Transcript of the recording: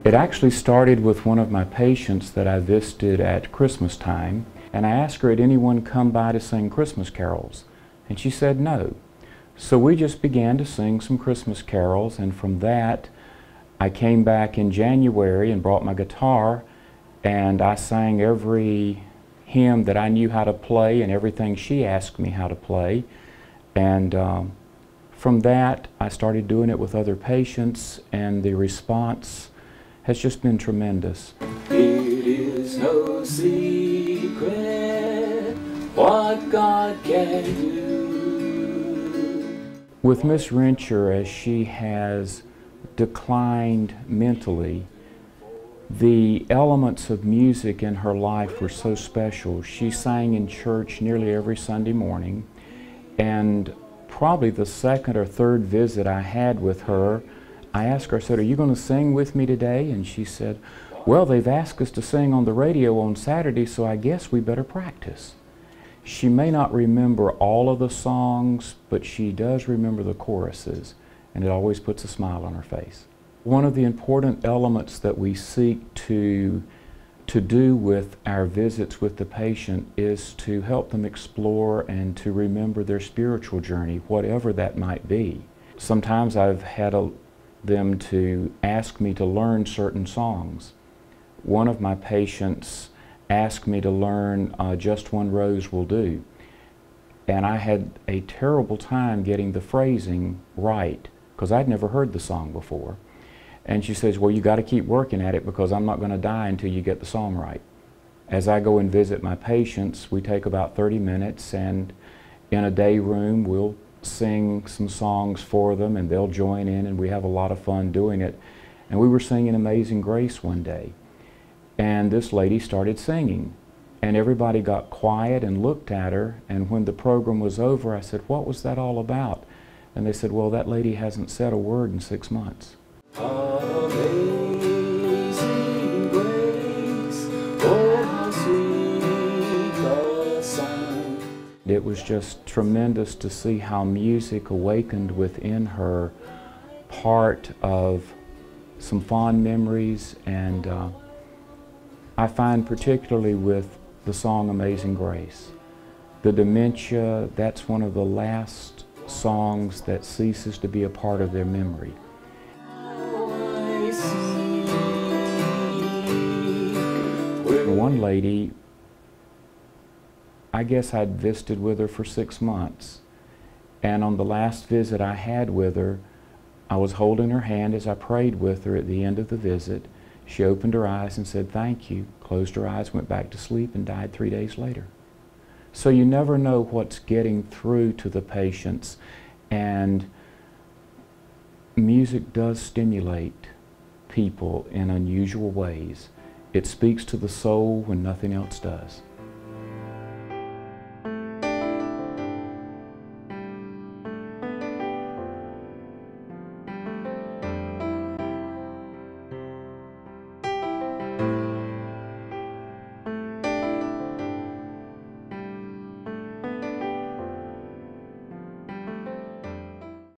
It actually started with one of my patients that I visited at Christmas time, and I asked her, had anyone come by to sing Christmas carols? And she said no. So we just began to sing some Christmas carols, and from that I came back in January and brought my guitar, and I sang every hymn that I knew how to play and everything she asked me how to play. And from that I started doing it with other patients, and the response has just been tremendous. It is no secret what God can do. With Miss Rencher, as she has declined mentally, the elements of music in her life were so special. She sang in church nearly every Sunday morning, and probably the second or third visit I had with her, I asked her, I said, "Are you going to sing with me today?" And she said, "Well, they've asked us to sing on the radio on Saturday, so I guess we better practice." She may not remember all of the songs, but she does remember the choruses, and it always puts a smile on her face. One of the important elements that we seek to do with our visits with the patient is to help them explore and to remember their spiritual journey, whatever that might be. Sometimes I've had them to ask me to learn certain songs. One of my patients asked me to learn Just One Rose Will Do, and I had a terrible time getting the phrasing right because I'd never heard the song before. And she says, "Well, you got to keep working at it because I'm not going to die until you get the song right." As I go and visit my patients, we take about 30 minutes, and in a day room we'll sing some songs for them, and they'll join in, and we have a lot of fun doing it. And we were singing Amazing Grace one day, and this lady started singing, and everybody got quiet and looked at her, and when the program was over I said, "What was that all about?" And they said, "Well, that lady hasn't said a word in 6 months." Amazing grace, oh how sweet the sound. It was just tremendous to see how music awakened within her part of some fond memories, and I find particularly with the song Amazing Grace, the dementia, that's one of the last songs that ceases to be a part of their memory. One lady, I guess I'd visited with her for 6 months, and on the last visit I had with her, I was holding her hand as I prayed with her at the end of the visit. She opened her eyes and said thank you, closed her eyes, went back to sleep, and died 3 days later. So you never know what's getting through to the patients, and music does stimulate people in unusual ways. It speaks to the soul when nothing else does.